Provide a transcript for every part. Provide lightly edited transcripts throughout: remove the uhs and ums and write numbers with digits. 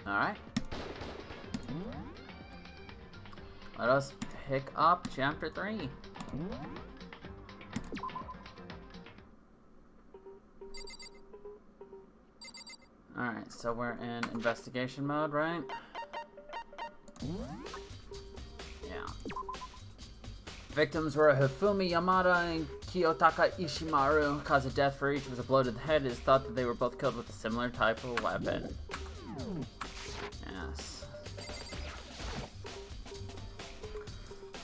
Alright. Let us pick up Chapter 3. Alright, so we're in investigation mode, right? Yeah. Victims were Hifumi Yamada and Kiyotaka Ishimaru. Cause of death for each was a blow to the head. It is thought that they were both killed with a similar type of weapon. Yes.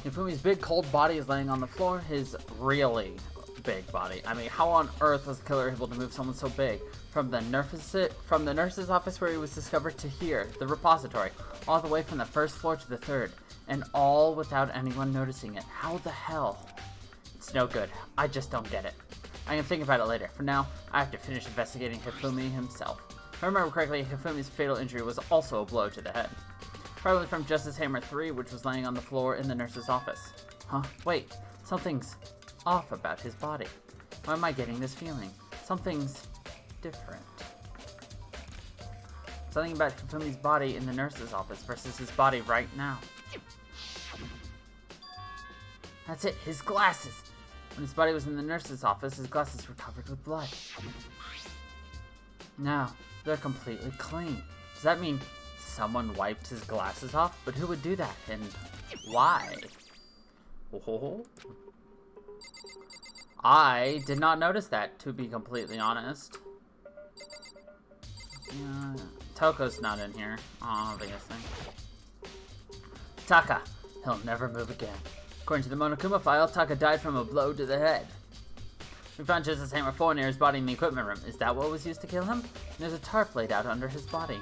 Hifumi's big cold body is laying on the floor. His really big body. I mean, how on earth was the killer able to move someone so big? From the nurse's office where he was discovered to here, the repository, all the way from the first floor to the third, and all without anyone noticing it. How the hell? It's no good. I just don't get it. I can think about it later. For now, I have to finish investigating Hifumi himself. If I remember correctly, Hifumi's fatal injury was also a blow to the head. Probably from Justice Hammer 3, which was laying on the floor in the nurse's office. Huh? Wait. Something's off about his body. Why am I getting this feeling? Something's different. Something about Hifumi's body in the nurse's office versus his body right now. That's it, his glasses! When his body was in the nurse's office, his glasses were covered with blood. Now, they're completely clean. Does that mean someone wiped his glasses off? But who would do that, and why? Oh. I did not notice that, to be completely honest. Yeah, Toko's not in here, obviously. Taka! He'll never move again. According to the Monokuma file, Taka died from a blow to the head. We found Justice Hammer 4 near his body in the equipment room. Is that what was used to kill him? There's a tarp laid out under his body.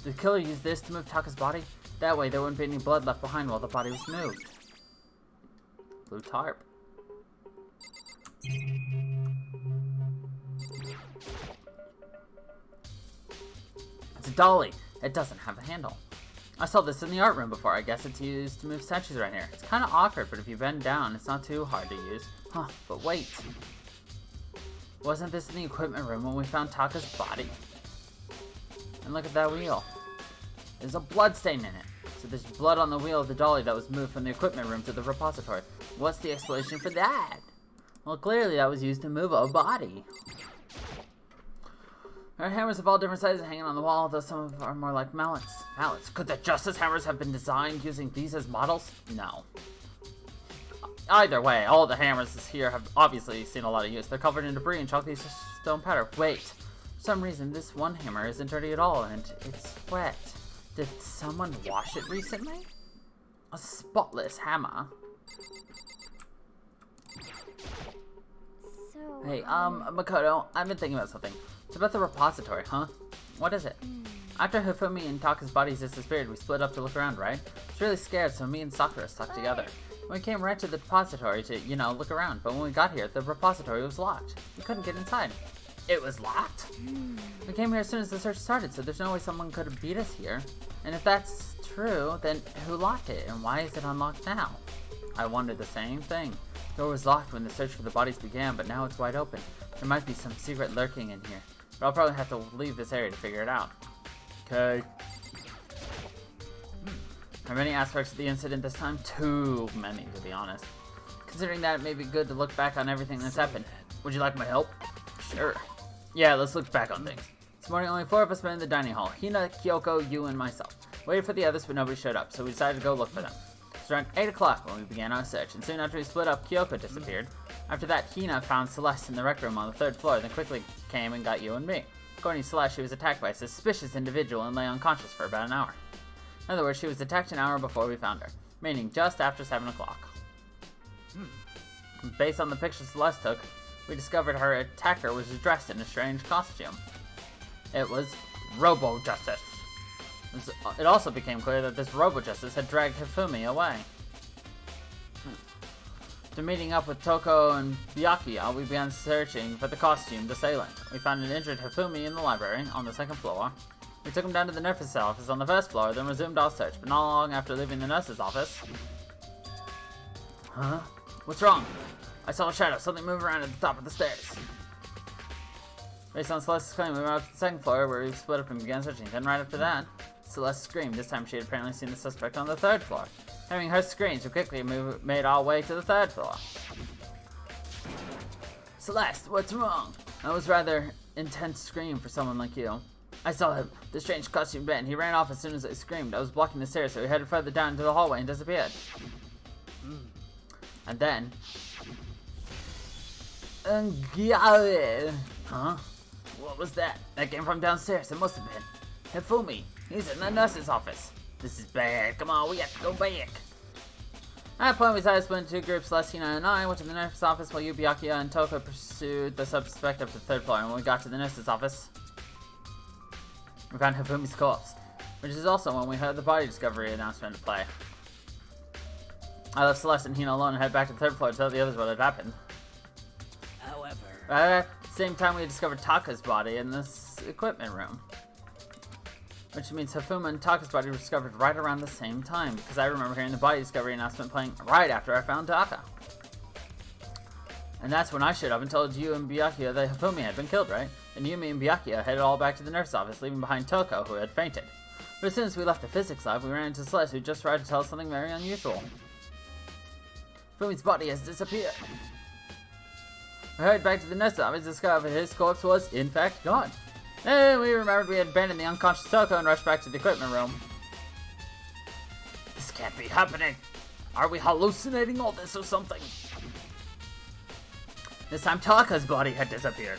Did the killer use this to move Taka's body? That way there wouldn't be any blood left behind while the body was moved. Blue tarp. It's a dolly. It doesn't have a handle. I saw this in the art room before. I guess it's used to move statues right here. It's kind of awkward, but if you bend down, it's not too hard to use. Huh, but wait. Wasn't this in the equipment room when we found Taka's body? And look at that wheel. There's a blood stain in it. So there's blood on the wheel of the dolly that was moved from the equipment room to the repository. What's the explanation for that? Well, clearly that was used to move a body. There are hammers of all different sizes hanging on the wall, though some of them are more like mallets. Mallets? Could the Justice Hammers have been designed using these as models? No. Either way, all the hammers here have obviously seen a lot of use. They're covered in debris and chalky stone powder. Wait. For some reason, this one hammer isn't dirty at all, and it's wet. Did someone wash it recently? A spotless hammer. So, Hey, Makoto, I've been thinking about something. It's about the repository, huh? What is it? After Hifumi and Taka's bodies disappeared, we split up to look around, right? I was really scared, so me and Sakura stuck together. We came right to the repository to, you know, look around, but when we got here, the repository was locked. We couldn't get inside. It was locked? We came here as soon as the search started, so there's no way someone could have beat us here. And if that's true, then who locked it, and why is it unlocked now? I wondered the same thing. The door was locked when the search for the bodies began, but now it's wide open. There might be some secret lurking in here. But I'll probably have to leave this area to figure it out. Okay. Are many aspects of the incident this time? Too many, to be honest. Considering that, it may be good to look back on everything that's happened. Would you like my help? Sure. Yeah, let's look back on things. This morning, only 4 of us met in the dining hall. Hina, Kyoko, you, and myself. Waited for the others, but nobody showed up, so we decided to go look for them. It was around 8 o'clock when we began our search, and soon after we split up, Kyoko disappeared. After that, Hina found Celeste in the rec room on the 3rd floor, then quickly came and got you and me. According to Celeste, she was attacked by a suspicious individual and lay unconscious for about an hour. In other words, she was attacked an hour before we found her, meaning just after 7 o'clock. Based on the picture Celeste took, we discovered her attacker was dressed in a strange costume. It was Robo-Justice. It also became clear that this Robo-Justice had dragged Hifumi away. After meeting up with Toko and Byakuya, we began searching for the costumed assailant. We found an injured Hifumi in the library on the 2nd floor. We took him down to the nurse's office on the 1st floor, then resumed our search, but not long after leaving the nurse's office... Huh? What's wrong? I saw a shadow, something move around at the top of the stairs. Based on Celeste's claim, we went up to the 2nd floor where we split up and began searching. Then right after that, Celeste screamed. This time she had apparently seen the suspect on the 3rd floor. Having heard screams, we quickly made our way to the 3rd floor. Celeste, what's wrong? That was rather intense scream for someone like you. I saw him, the strange costume man. He ran off as soon as I screamed. I was blocking the stairs, so he headed further down into the hallway and disappeared. And then... Huh? What was that? That came from downstairs. It must have been. Hifumi. He's in the nurse's office. This is bad. Come on, we have to go back. At that point, we decided to split into 2 groups. Celestina and I went to the nurse's office while Byakuya and Toko pursued the suspect up to the 3rd floor. And when we got to the nurse's office, we found Hifumi's corpse, which is also when we heard the body discovery announcement play. I left Celeste and Hina alone and headed back to the 3rd floor to tell the others what had happened. However, at the same time, we had discovered Taka's body in this equipment room. Which means Hifumi and Taka's body were discovered right around the same time, because I remember hearing the body discovery announcement playing right after I found Taka. And that's when I showed up and told you and Byakuya that Hifumi had been killed, right? And Yumi and Byakuya headed all back to the nurse's office, leaving behind Toko, who had fainted. But as soon as we left the physics lab, we ran into Celeste, who just tried to tell us something very unusual. Hifumi's body has disappeared. We hurried back to the nurse's office to discover his corpse was, in fact, gone. And we remembered we had abandoned the unconscious Toko and rushed back to the equipment room. This can't be happening. Are we hallucinating all this or something? This time Taka's body had disappeared.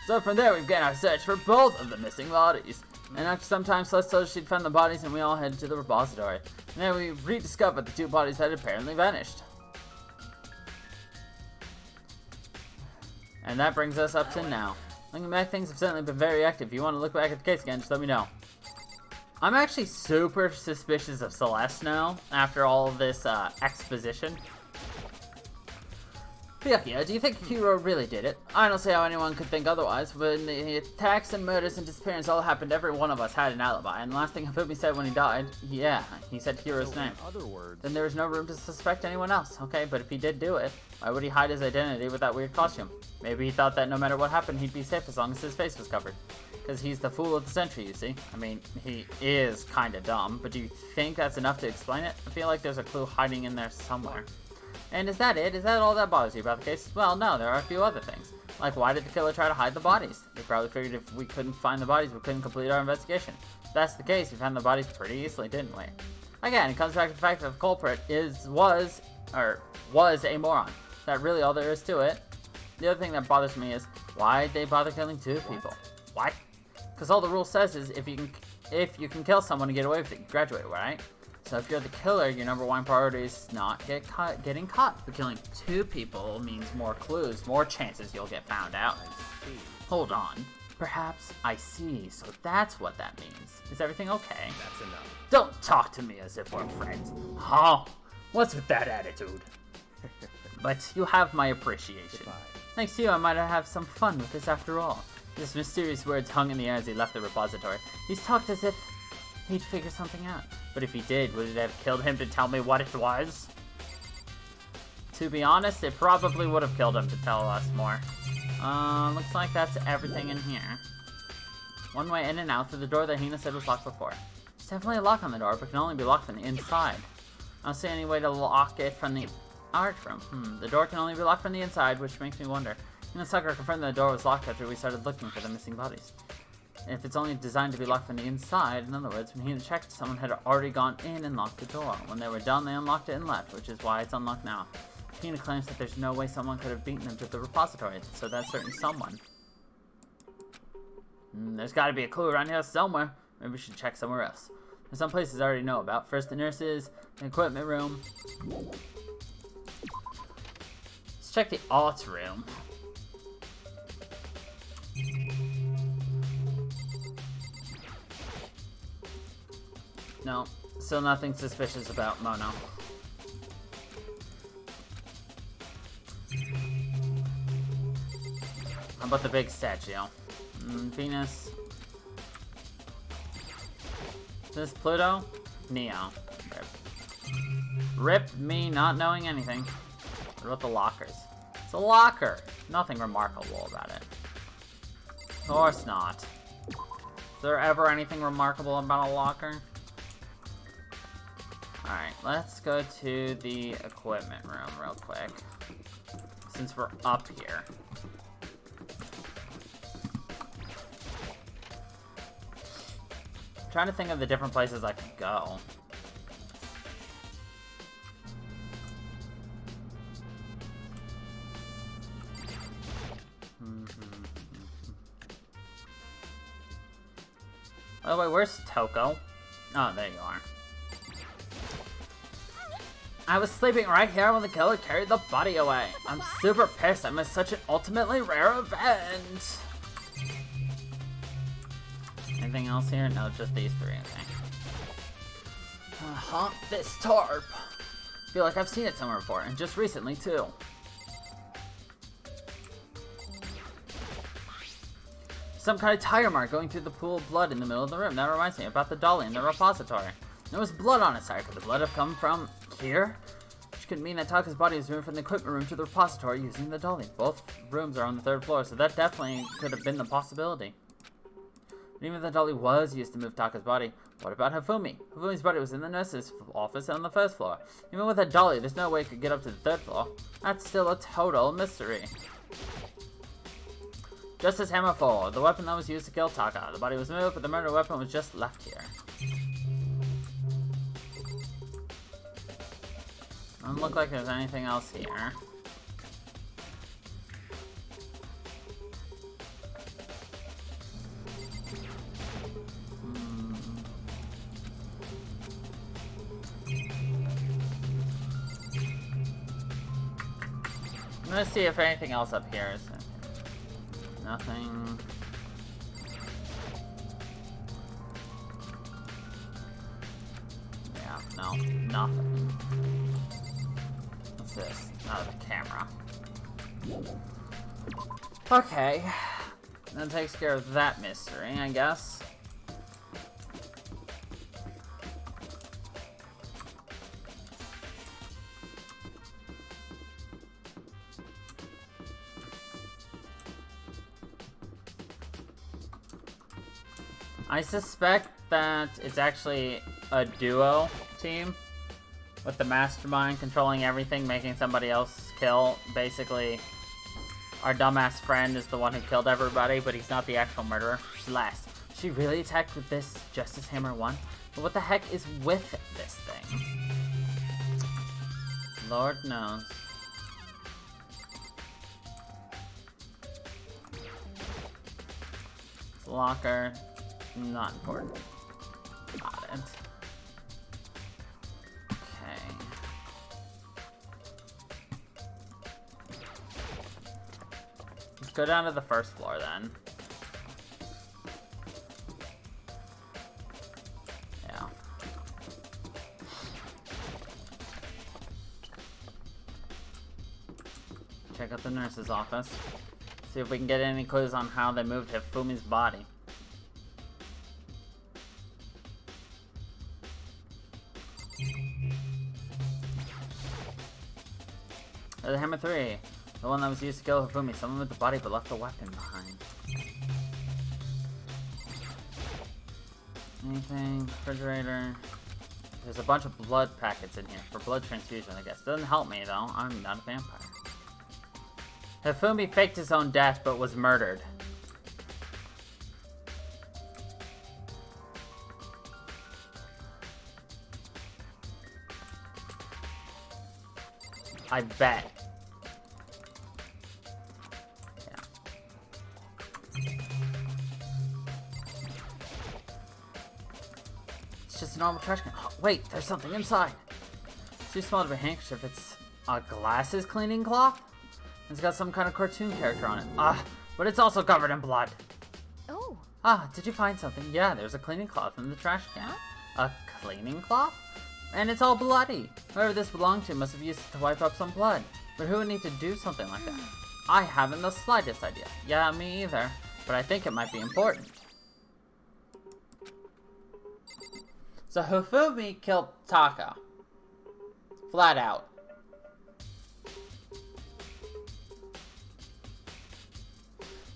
So from there we began our search for both of the missing bodies. And after some time, Celeste told us she'd found the bodies and we all headed to the repository. And then we rediscovered the 2 bodies had apparently vanished. And that brings us up to now. Looking back, things have certainly been very active. If you want to look back at the case again, just let me know. I'm actually super suspicious of Celeste now, after all of this exposition. Byakuya, do you think Hiro really did it? I don't see how anyone could think otherwise. When the attacks and murders and disappearance all happened, every one of us had an alibi. And the last thing Hifumi said when he died, yeah, he said Hiro's name. in other words, Then there was no room to suspect anyone else. Okay, but if he did do it, why would he hide his identity with that weird costume? Maybe he thought that no matter what happened, he'd be safe as long as his face was covered. Because he's the fool of the century, you see. I mean, he is kind of dumb, but do you think that's enough to explain it? I feel like there's a clue hiding in there somewhere. And is that it? Is that all that bothers you about the case? Well, no, there are a few other things. Like, why did the killer try to hide the bodies? They probably figured if we couldn't find the bodies, we couldn't complete our investigation. If that's the case, we found the bodies pretty easily, didn't we? Again, it comes back to the fact that the culprit was a moron. That's really all there is to it. The other thing that bothers me is, why'd they bother killing 2 people? What? Because all the rule says is, if you can kill someone and get away with it, you graduate, right? So if you're the killer, your number 1 priority is not getting caught. But killing 2 people means more clues, more chances you'll get found out. Hold on. Perhaps I see. So that's what that means. Is everything okay? that's enough. Don't talk to me as if we're friends. Huh? What's with that attitude? But you have my appreciation. Goodbye. Thanks to you, I might have some fun with this after all. His mysterious words hung in the air as he left the repository. He's talked as if he'd figure something out. But if he did, would it have killed him to tell me what it was? To be honest, it probably would have killed him to tell us more. Looks like that's everything in here. One way in and out through the door that Hina said was locked before. There's definitely a lock on the door, but can only be locked from the inside. I don't see any way to lock it from the art room. The door can only be locked from the inside, which makes me wonder. Hina Sucker confirmed that the door was locked after we started looking for the missing bodies. And if it's only designed to be locked from the inside, in other words, when Hina checked, someone had already gone in and locked the door. When they were done, they unlocked it and left, which is why it's unlocked now. Hina claims that there's no way someone could have beaten them to the repository, so that's certain someone. There's gotta be a clue around here somewhere. Maybe we should check somewhere else. There's some places I already know about. First, the nurses, the equipment room. Let's check the arts room. No, still nothing suspicious about Mono. How about the big statue? Venus. Is this Pluto? Neo. Rip. Rip me not knowing anything. What about the lockers? It's a locker! Nothing remarkable about it. Of course not. there ever anything remarkable about a locker? Alright, let's go to the equipment room real quick. Since we're up here. I'm trying to think of the different places I could go. Oh wait, where's Toko? Oh, there you are. I was sleeping right here when the killer carried the body away. I'm super pissed. I missed such an ultimately rare event. Anything else here? No, just these three, okay. This tarp. Feel like I've seen it somewhere before, and just recently too. Some kind of tire mark going through the pool of blood in the middle of the room. That reminds me about the dolly in the repository. There was blood on its side. Could the blood have come from here? Which could mean that Taka's body was moved from the equipment room to the repository using the dolly. Both rooms are on the 3rd floor, so that definitely could have been the possibility. And even if the dolly was used to move Taka's body, what about Hifumi? Hifumi's body was in the nurse's office on the 1st floor. Even with a dolly, there's no way it could get up to the 3rd floor. That's still a total mystery. Justice Hammer 4, the weapon that was used to kill Taka. The body was moved, but the murder weapon was just left here. Doesn't look like there's anything else here. I'm gonna see if anything else up here is... Nothing. Yeah, no, nothing. What's this? Oh, the camera. Okay. That takes care of that mystery, I guess. I suspect that it's actually a duo team with the mastermind controlling everything, making somebody else kill. Basically, our dumbass friend is the one who killed everybody, but he's not the actual murderer. Celeste, she really attacked with this Justice Hammer 1? But what the heck is with this thing? Lord knows. Locker. Not important. Got it. Okay. Let's go down to the 1st floor then. Yeah. Check out the nurse's office. See if we can get any clues on how they moved Hifumi's body. The Hammer 3, the one that was used to kill Hifumi. Someone with the body but left the weapon behind. Anything? Refrigerator. There's a bunch of blood packets in here for blood transfusion, I guess. Doesn't help me though. I'm not a vampire. Hifumi faked his own death but was murdered. I bet. Yeah. It's just a normal trash can. Oh, wait, there's something inside. It's too small to be a handkerchief. It's a glasses cleaning cloth? It's got some kind of cartoon character on it. But it's also covered in blood. Oh. Did you find something? Yeah, there's a cleaning cloth in the trash can. A cleaning cloth? And it's all bloody. Whoever this belonged to must have used it to wipe up some blood. But who would need to do something like that? I haven't the slightest idea. Yeah, me either. But I think it might be important. So Hifumi killed Taka. Flat out.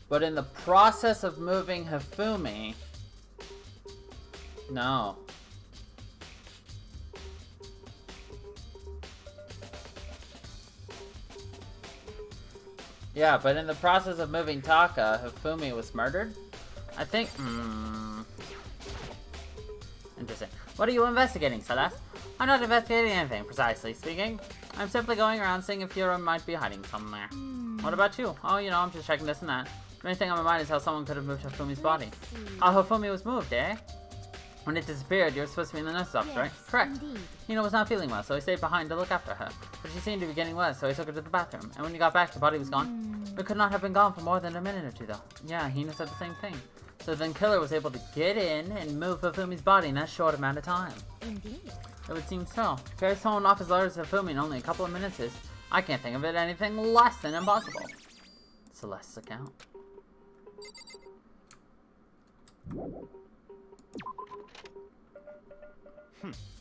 But in the process of moving Hifumi, No. Yeah, but in the process of moving Taka, Hifumi was murdered? I think... Interesting. What are you investigating, Celeste? I'm not investigating anything, precisely speaking. I'm simply going around seeing if Hiro might be hiding somewhere. What about you? Oh, you know, I'm just checking this and that. The main thing on my mind is how someone could have moved Hifumi's body. How Hifumi was moved, eh? When it disappeared, you were supposed to be in the nurse's office, right? Correct. Indeed. Hina was not feeling well, so I stayed behind to look after her. But she seemed to be getting worse, so I took her to the bathroom. And when you got back, the body was gone. It could not have been gone for more than a minute or two, though. Yeah, Hina said the same thing. So then Killer was able to get in and move Hifumi's body in that short amount of time. Indeed. It would seem so. To carry someone off his letters to Hifumi in only a couple of minutes is, I can't think of it anything less than impossible. Celeste's account.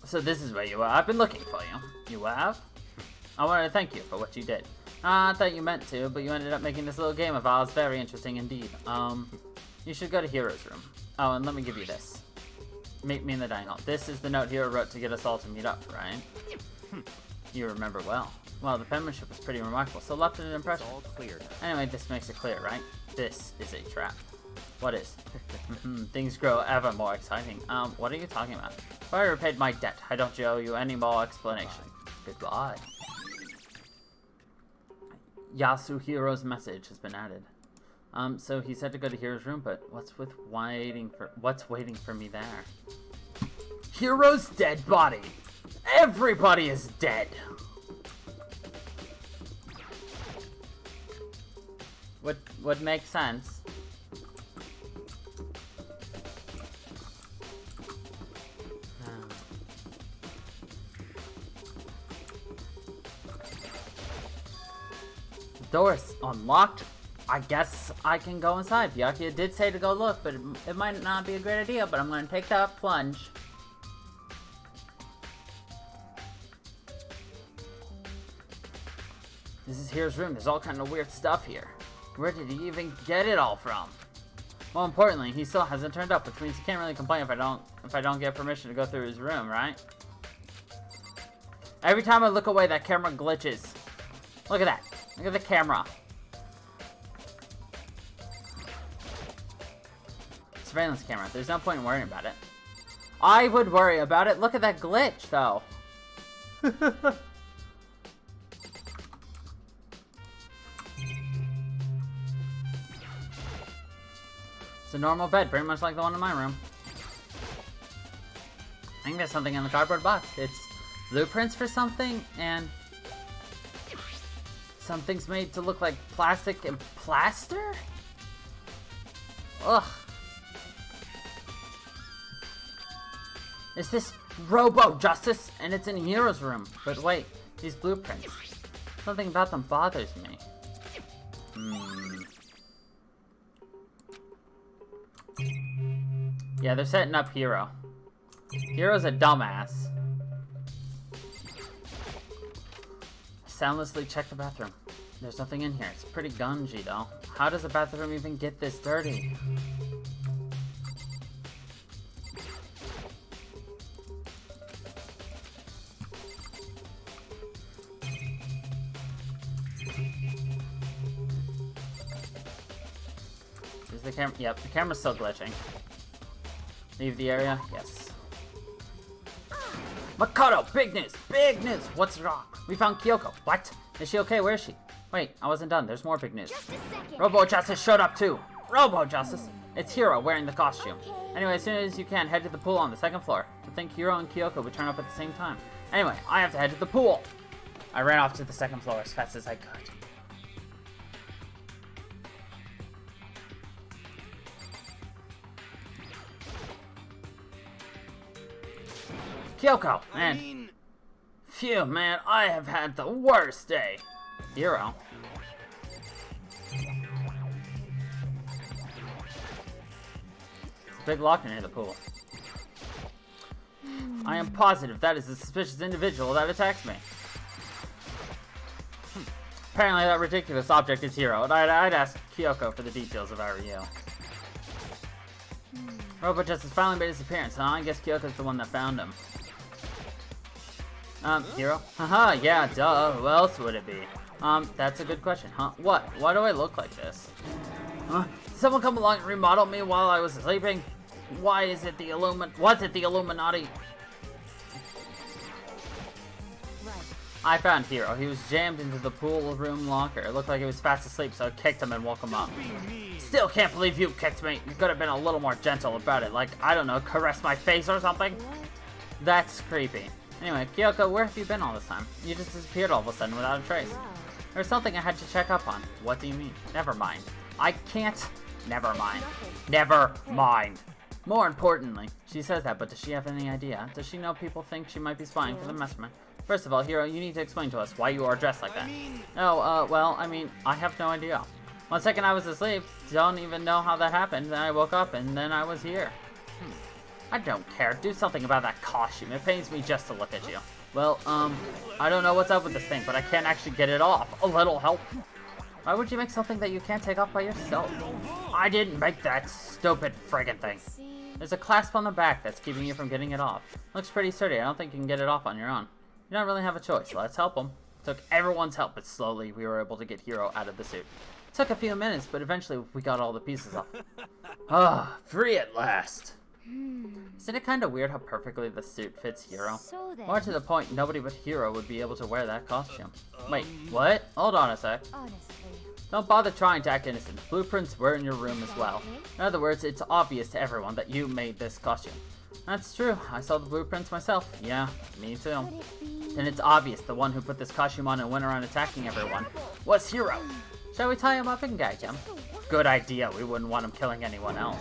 So this is where you are. I've been looking for you. You have? I wanted to thank you for what you did. I thought you meant to, but you ended up making this little game of ours very interesting indeed. You should go to Hiro's room. Oh, and let me give you this. Meet me in the dining hall. This is the note Hiro wrote to get us all to meet up, right? You remember well. Well, the penmanship was pretty remarkable, so left an impression. It's all clear. Anyway, this makes it clear, right? This is a trap. What is? Things grow ever more exciting. What are you talking about? If I repaid my debt, I don't owe you any more explanation. Goodbye. Yasuhiro's message has been added. So he said to go to Hiro's room, but what's waiting for me there? Hiro's dead body! Everybody is dead! Would make sense. The door's unlocked. I guess I can go inside. Byakuya did say to go look, but it might not be a great idea, but I'm going to take that plunge. This is Hiro's room. There's all kind of weird stuff here. Where did he even get it all from? Well, importantly, he still hasn't turned up, which means he can't really complain if I don't get permission to go through his room, right? Every time I look away, that camera glitches. Look at that. Look at the camera. Surveillance camera. There's no point in worrying about it. I would worry about it. Look at that glitch, though. It's a normal bed, pretty much like the one in my room. I think there's something in the cardboard box. It's blueprints for something, and something's made to look like plastic and plaster? Ugh. Is this Robo Justice? And it's in Hiro's room. But wait, these blueprints. Something about them bothers me. Yeah, they're setting up Hiro. Hiro's a dumbass. Soundlessly check the bathroom. There's nothing in here. It's pretty gungy, though. How does the bathroom even get this dirty? Is the camera? Yep, the camera's still glitching. Leave the area? Yes. Makoto! Big news! Big news! What's wrong? We found Kyoko. What? Is she okay? Where is she? Wait, I wasn't done. There's more big news. Just a second. Robo Justice showed up too. Robo Justice! It's Hiro wearing the costume. Anyway, as soon as you can, head to the pool on the second floor. To think Hiro and Kyoko would turn up at the same time. Anyway, I have to head to the pool. I ran off to the second floor as fast as I could. Kyoko, man. Phew, man, I have had the worst day. Hiro. It's a big locker near the pool. I am positive that is a suspicious individual that attacked me. Apparently that ridiculous object is Hiro, and I'd ask Kyoko for the details if I were you. Robot Justice finally made his appearance, and I guess Kyoko's the one that found him. Hero? Haha, yeah, duh. Who else would it be? That's a good question, huh? What? Why do I look like this? Did someone come along and remodel me while I was sleeping? Why is it the Was it the Illuminati? I found Hero. He was jammed into the pool room locker. It looked like he was fast asleep, so I kicked him and woke him up. Still can't believe you kicked me. You could have been a little more gentle about it. Like, I don't know, caress my face or something? That's creepy. Anyway, Kyoko, where have you been all this time? You just disappeared all of a sudden without a trace. There's something I had to check up on. What do you mean? Never mind. I can't. Never mind. Never mind. More importantly, she says that, but does she have any idea? Does she know people think she might be spying for the mastermind? First of all, Hero, you need to explain to us why you are dressed like that. Oh, well, I mean, I have no idea. 1 second I was asleep, don't even know how that happened, then I woke up and then I was here. I don't care, do something about that costume, it pains me just to look at you. Well, I don't know what's up with this thing, but I can't actually get it off. A little help. Why would you make something that you can't take off by yourself? I didn't make that stupid friggin' thing. There's a clasp on the back that's keeping you from getting it off. Looks pretty sturdy, I don't think you can get it off on your own. You don't really have a choice, let's help him. Took everyone's help, but slowly we were able to get Hero out of the suit. Took a few minutes, but eventually we got all the pieces off. Ah, free at last. Isn't it kind of weird how perfectly the suit fits Hero? More to the point, nobody but Hero would be able to wear that costume. Wait, what? Hold on a sec. Don't bother trying to act innocent. Blueprints were in your room as well. In other words, it's obvious to everyone that you made this costume. That's true. I saw the blueprints myself. Yeah, me too. And it's obvious the one who put this costume on and went around attacking everyone was Hero. Shall we tie him up and gag him? Good idea. We wouldn't want him killing anyone else.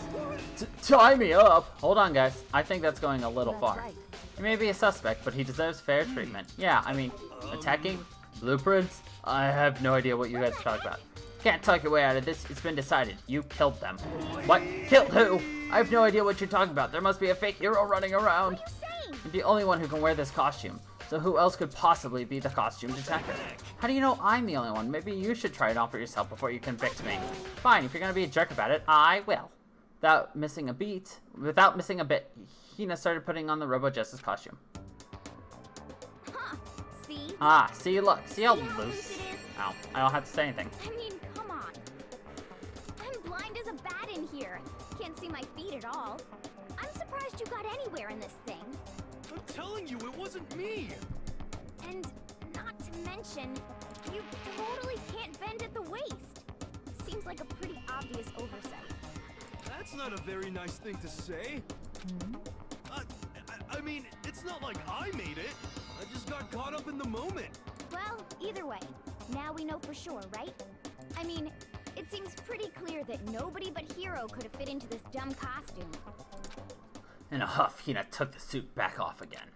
Tie me up? Hold on, guys. I think that's going a little far. He may be a suspect, but he deserves fair treatment. Yeah, I mean, attacking? Blueprints? I have no idea what you guys are talking about. Can't talk your way out of this. It's been decided. You killed them. What? Killed who? I have no idea what you're talking about. There must be a fake Hero running around. What are you saying? You're the only one who can wear this costume. So who else could possibly be the costumed attacker? How do you know I'm the only one? Maybe you should try it on for yourself before you convict me. Fine, if you're gonna be a jerk about it, I will. Without missing a bit, Hina started putting on the Robo Justice costume. Huh. See? Ah, see, look, see how loose? Ow, I don't have to say anything. I mean, come on. I'm blind as a bat in here. Can't see my feet at all. I'm surprised you got anywhere in this thing. I'm telling you, it wasn't me! And not to mention, you totally can't bend at the waist. Seems like a pretty obvious oversight. That's not a very nice thing to say. I mean, it's not like I made it. I just got caught up in the moment. Well, either way, now we know for sure, right? I mean, it seems pretty clear that nobody but Hero could have fit into this dumb costume. In a huff, Hina took the suit back off again.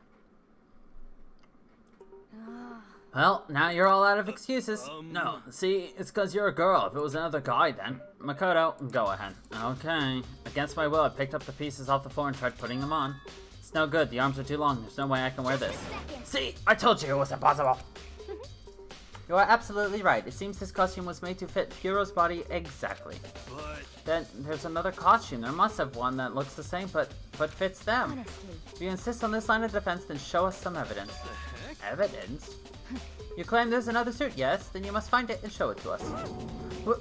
Well, now you're all out of excuses. No, see, it's because you're a girl. If it was another guy, then. Makoto, go ahead. Okay. Against my will, I picked up the pieces off the floor and tried putting them on. It's no good. The arms are too long. There's no way I can wear this. See, I told you it was impossible. You are absolutely right. It seems this costume was made to fit Hero's body exactly. But Then there's another costume. There must have one that looks the same, but fits them. Honestly. If you insist on this line of defense, then show us some evidence. the heck? Evidence? You claim there's another suit, yes? Then you must find it and show it to us.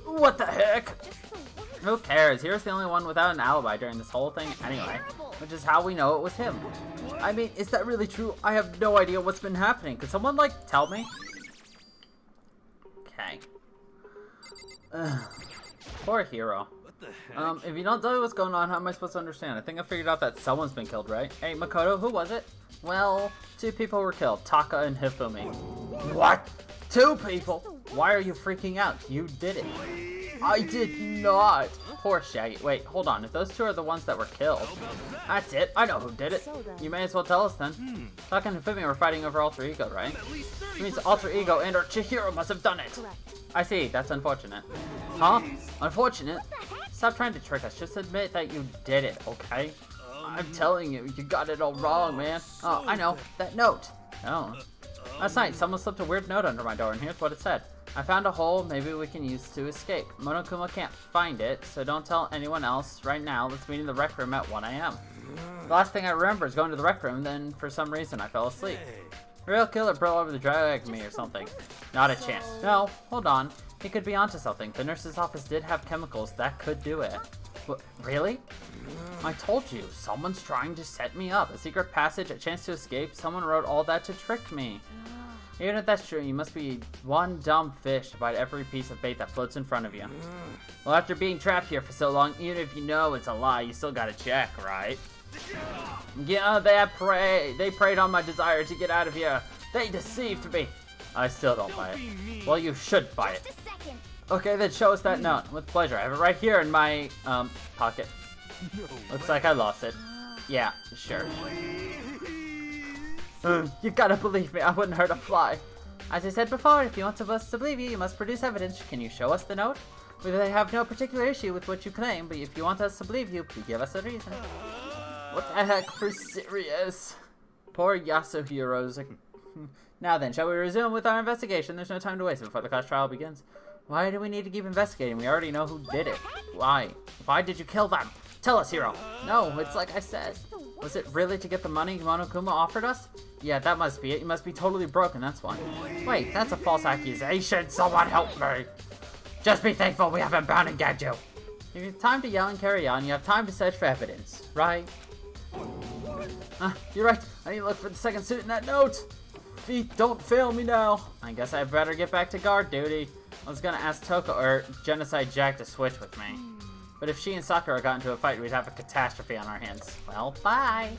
What the heck? Just the worst. Who cares? Here's the only one without an alibi during this whole thing anyway. Which is how we know it was him. I mean, is that really true? I have no idea what's been happening. Could someone, like, tell me? Okay. Poor Hero. What the heck? If you don't tell me what's going on, how am I supposed to understand? I think I figured out that someone's been killed, right? Hey, Makoto, who was it? Well, 2 people were killed, Taka and Hifumi. What? 2 people? Why are you freaking out? You did it. I did not. Poor Shaggy. Wait, hold on. If those 2 are the ones that were killed, that's it. I know who did it. You may as well tell us then. Taka and Hifumi were fighting over Alter Ego, right? At least 30 Which means Alter Ego and or Chihiro must have done it. Correct. I see. That's unfortunate. Huh? Unfortunate? Stop trying to trick us. Just admit that you did it, okay? I'm telling you, you got it all wrong, man. Oh, I know. That note. Oh. Last night, someone slipped a weird note under my door, and here's what it said. I found a hole maybe we can use to escape. Monokuma can't find it, so don't tell anyone else. Right now, let's meet in the rec room at 1 a.m. The last thing I remember is going to the rec room, then for some reason I fell asleep. A real killer bro over the dragged me or something. Not a chance. No, hold on. He could be onto something. The nurse's office did have chemicals that could do it. What, really? I told you, someone's trying to set me up. A secret passage, a chance to escape. Someone wrote all that to trick me. Even if that's true, you must be one dumb fish to bite every piece of bait that floats in front of you. Well, after being trapped here for so long, even if you know it's a lie, you still gotta check, right? Yeah, they preyed on my desire to get out of here. They deceived me. I still don't buy it. Well, you should buy it. Just a second. Okay, then show us that note. With pleasure. I have it right here in my, pocket. Looks like I lost it. Yeah, sure. You gotta believe me, I wouldn't hurt a fly. As I said before, if you want us to believe you, you must produce evidence. Can you show us the note? We have no particular issue with what you claim, but if you want us to believe you, please give us a reason. What the heck, for serious? Poor Yasuhiro's. Now then, shall we resume with our investigation? There's no time to waste before the class trial begins. Why do we need to keep investigating? We already know who did it. Why? Why did you kill them? Tell us, Hiro. No, it's like I said. Was it really to get the money Monokuma offered us? Yeah, that must be it. You must be totally broken, that's why. Wait, that's a false accusation. Someone help me. Just be thankful we haven't bound and gagged you. If you have time to yell and carry on, you have time to search for evidence, right? You're right. I need to look for the second suit in that note. Feet, don't fail me now. I guess I better get back to guard duty. I was gonna ask Toko or Genocide Jack to switch with me. But if she and Sakura got into a fight, we'd have a catastrophe on our hands. Well, bye.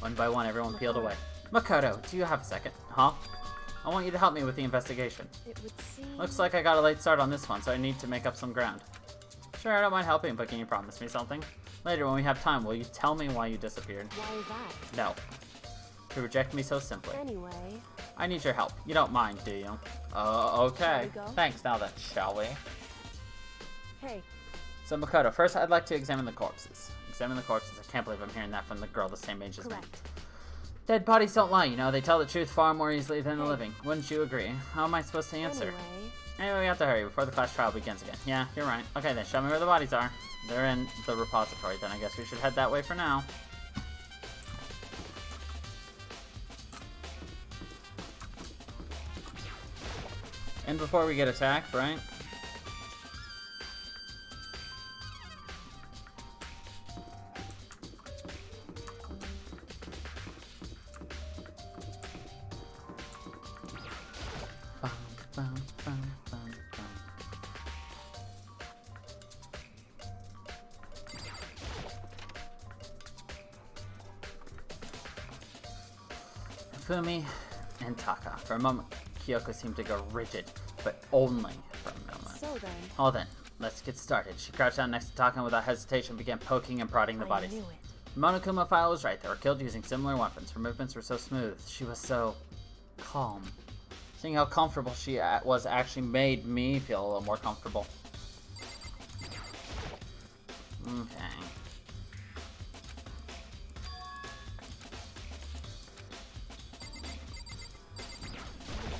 One by one, everyone peeled away. Makoto, do you have a second? Huh? I want you to help me with the investigation. It would seem... Looks like I got a late start on this one, so I need to make up some ground. Sure, I don't mind helping, but can you promise me something? Later, when we have time, will you tell me why you disappeared? Why is that? No. To reject me so simply. Anyway... I need your help. You don't mind, do you? Okay. Shall we go? Thanks, now then, shall we? Hey, So, Makoto, first I'd like to examine the corpses. Examine the corpses. I can't believe I'm hearing that from the girl the same age as me. correct. Dead bodies don't lie, you know. They tell the truth far more easily than the living. Wouldn't you agree? How am I supposed to answer? Anyway, we have to hurry before the class trial begins again. Yeah, you're right. Okay, then show me where the bodies are. They're in the repository. Then I guess we should head that way for now. And before we get attacked, right? Bum, bum, bum, bum, bum. Fumi and Taka. For a moment, Kyoko seemed to go rigid, but only for a moment. So then... Well then, let's get started. She crouched down next to Taka and without hesitation began poking and prodding the I bodies. knew it. Monokuma File was right. They were killed using similar weapons. Her movements were so smooth. She was so calm. Seeing how comfortable she was actually made me feel a little more comfortable. Okay.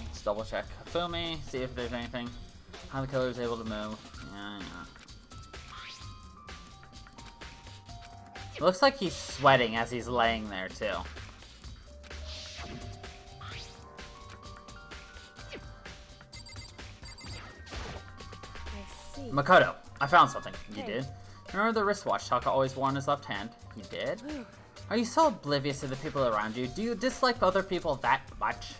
Let's double check Fumi, see if there's anything. How the killer is able to move. Yeah. It looks like he's sweating as he's laying there, too. I see. Makoto, I found something. You Hey. did? Remember the wristwatch Taka always wore on his left hand? You did? Whew. Are you so oblivious to the people around you? Do you dislike other people that much?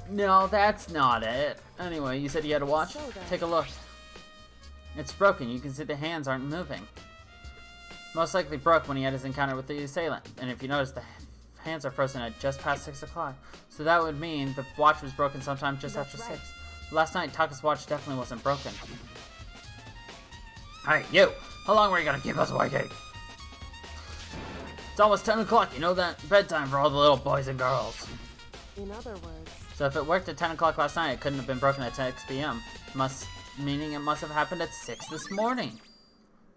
No, that's not it. Anyway, you said you had a watch? So then- Take a look. It's broken. You can see the hands aren't moving. Most likely broke when he had his encounter with the assailant. And if you notice, the hands are frozen at just past 6 o'clock. So that would mean the watch was broken sometime just That's after right. 6. Last night, Taka's watch definitely wasn't broken. Hey, you! How long were you gonna keep us waiting? It's almost 10 o'clock. You know that? Bedtime for all the little boys and girls. In other words... So if it worked at 10 o'clock last night, it couldn't have been broken at 6 p.m. Meaning it must have happened at 6 this morning.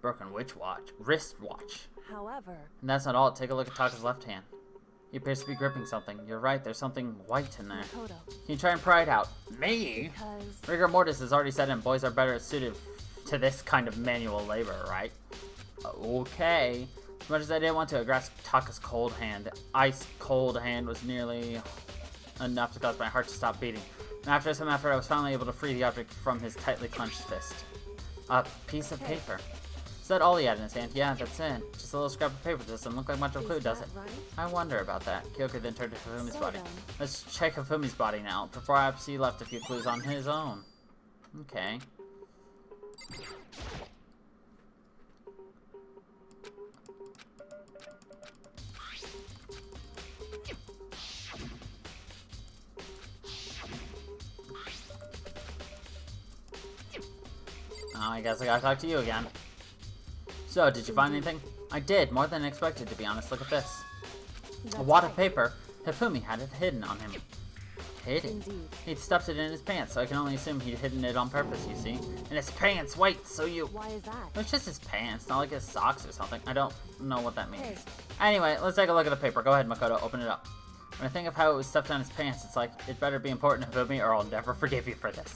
Broken which watch? Wrist watch. However... And that's not all. Take a look at Taka's left hand. He appears to be gripping something. You're right, there's something white in there. Makoto. Can you try and pry it out? Me? Because... Rigor mortis has already said in boys are better suited to this kind of manual labor, right? Okay. As much as I didn't want to, I grasped Taka's cold hand. Ice cold hand was nearly enough to cause my heart to stop beating. And after some effort, I was finally able to free the object from his tightly clenched fist. A piece of paper. Is that all he had in his hand? Yeah, that's it. Just a little scrap of paper. Doesn't look like much of a clue, does it? Right? I wonder about that. Kyoka then turned to Hifumi's So body. then- Let's check Hifumi's body now. Perhaps he left a few clues on his own. Okay. Oh, I guess I gotta talk to you again. So, did you find anything? I did, more than expected, to be honest. Look at this. That's A wad of right. paper. Hifumi had it hidden on him. Hidden? Indeed. He'd stuffed it in his pants, so I can only assume he'd hidden it on purpose, you see. In his pants! Wait, so you... Why is that? It's just his pants, not like his socks or something. I don't know what that means. Hey. Anyway, let's take a look at the paper. Go ahead, Makoto, open it up. When I think of how it was stuffed on his pants, it's like, it better be important to Hifumi or I'll never forgive you for this.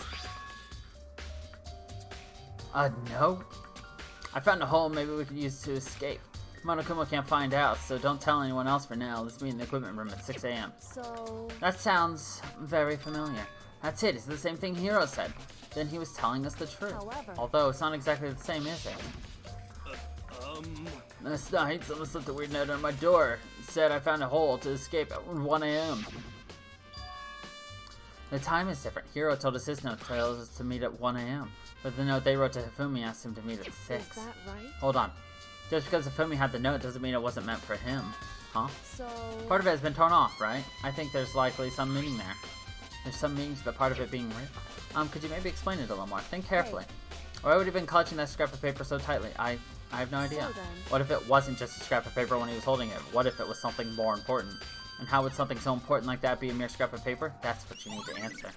A note? I found a hole maybe we could use to escape. Monokuma can't find out, so don't tell anyone else for now. Let's meet in the equipment room at 6 a.m. So... That sounds very familiar. That's it, it's the same thing Hiro said. Then he was telling us the truth. However- Although it's not exactly the same, is it? Last night, someone slipped a weird note on my door. It said I found a hole to escape at 1 a.m. The time is different. Hiro told us his note tells us to meet at 1 a.m. But the note they wrote to Hifumi asked him to meet at 6. Is that right? Hold on. Just because Hifumi had the note doesn't mean it wasn't meant for him. Huh? So... Part of it has been torn off, right? I think there's likely some meaning there. There's some meaning to the part of it being real. Could you maybe explain it a little more? Think carefully. Why would he have been clutching that scrap of paper so tightly? I have no idea. So then- What if it wasn't just a scrap of paper when he was holding it? What if it was something more important? And how would something so important like that be a mere scrap of paper? That's what you need to answer.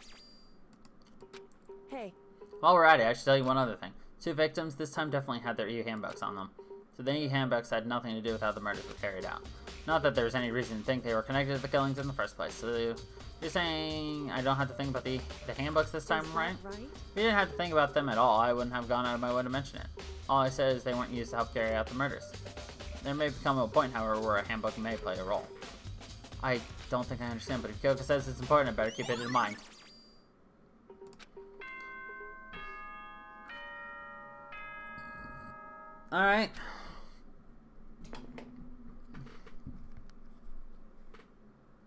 Hey. While we're at it, I should tell you one other thing. 2 victims this time definitely had their EU handbooks on them. So the EU handbooks had nothing to do with how the murders were carried out. Not that there was any reason to think they were connected to the killings in the first place. So you're saying I don't have to think about the handbooks this time, Is that right? right? If you didn't have to think about them at all, I wouldn't have gone out of my way to mention it. All I said is they weren't used to help carry out the murders. There may become a point, however, where a handbook may play a role. I don't think I understand, but if Kyoka says it's important, I better keep it in mind. Alright.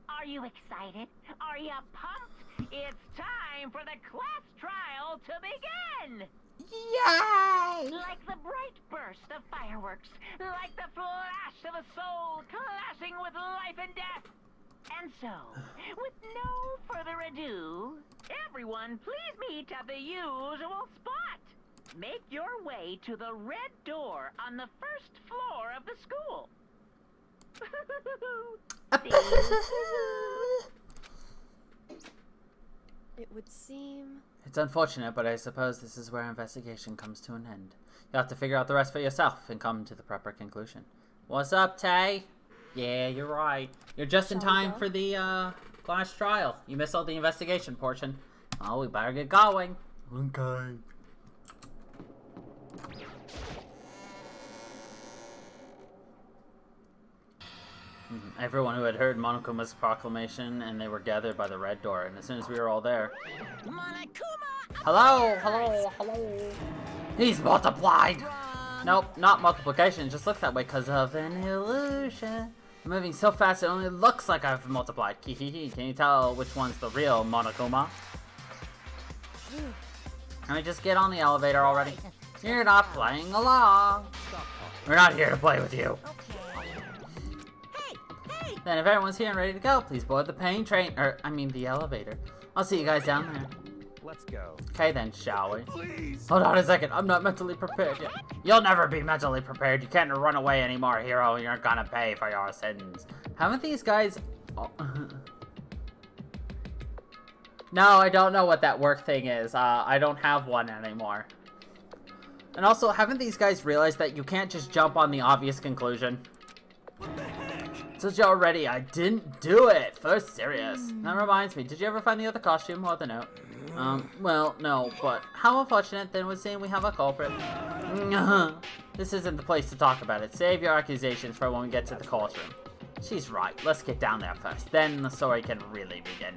Are you excited? Are you pumped? It's time for the class trial to begin! Yay! Like the bright burst of fireworks, like the flash of a soul clashing with life and death. And so, with no further ado, everyone please meet at the usual spot. Make your way to the red door on the first floor of the school. It would seem... It's unfortunate, but I suppose this is where our investigation comes to an end. You'll have to figure out the rest for yourself and come to the proper conclusion. What's up, Tay? Yeah, you're right. You're just in Shall we time go? for the, class trial. You missed all the investigation portion. Oh, we better get going. Okay. Everyone who had heard Monokuma's proclamation, and they were gathered by the red door. And as soon as we were all there, hello, hello, hello. He's multiplied. Nope, not multiplication. It just looks that way because of an illusion. I'm moving so fast it only looks like I've multiplied. Kihihi. Can you tell which one's the real Monokuma? Can we just get on the elevator already? You're not playing along. We're not here to play with you. Then if everyone's here and ready to go, please board the train, the elevator. I'll see you guys down there. Let's go. Okay then, shall we? Please. Hold on a second, I'm not mentally prepared yet. You'll never be mentally prepared. You can't run away anymore, Hero. You're gonna pay for your sins. Haven't these guys... Oh. No, I don't know what that work thing is. I don't have one anymore. And also, haven't these guys realized that you can't just jump on the obvious conclusion? What the heck? Told you already, I didn't do it. First, serious. That reminds me, did you ever find the other costume or the note? Well, no, but how unfortunate then would seem we have a culprit. This isn't the place to talk about it. Save your accusations for when we get to the courtroom. She's right. Let's get down there first. Then the story can really begin.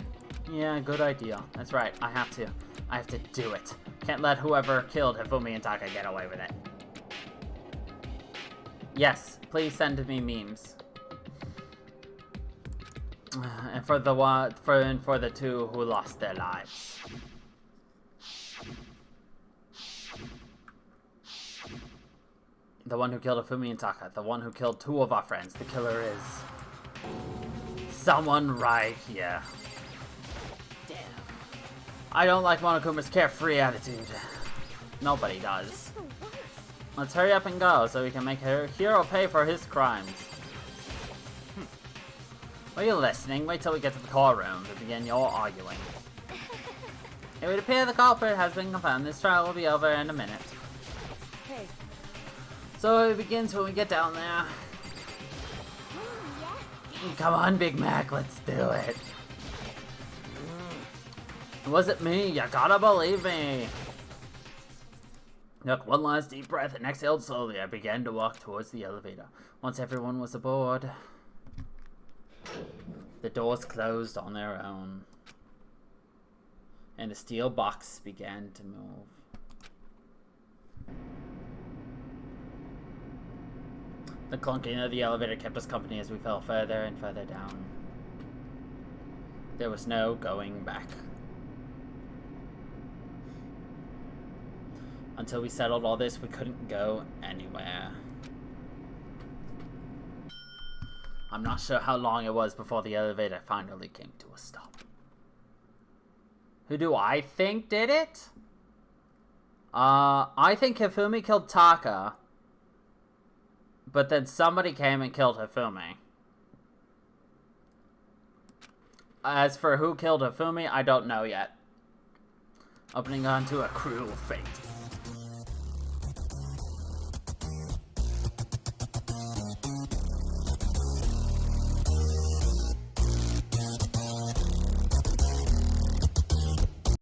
Yeah, good idea. That's right. I have to do it. Can't let whoever killed Hifumi and Taka get away with it. Yes, please send me memes. And for the two who lost their lives. The one who killed Hifumi and Taka. The one who killed two of our friends. The killer is someone right here. Damn. I don't like Monokuma's carefree attitude. Nobody does. Let's hurry up and go so we can make her hero pay for his crimes. Are you listening? Wait till we get to the courtroom to begin your arguing. It would appear the culprit has been confirmed. This trial will be over in a minute. Hey. So it begins when we get down there. Come on, Big Mac, let's do it. Was it me? You gotta believe me. Took one last deep breath and exhaled slowly. I began to walk towards the elevator. Once everyone was aboard, the doors closed on their own, and the steel box began to move. The clunking of the elevator kept us company as we fell further and further down. There was no going back. Until we settled all this, we couldn't go anywhere. I'm not sure how long it was before the elevator finally came to a stop. Who do I think did it? I think Hifumi killed Taka. But then somebody came and killed Hifumi. As for who killed Hifumi, I don't know yet. Opening on to a cruel fate.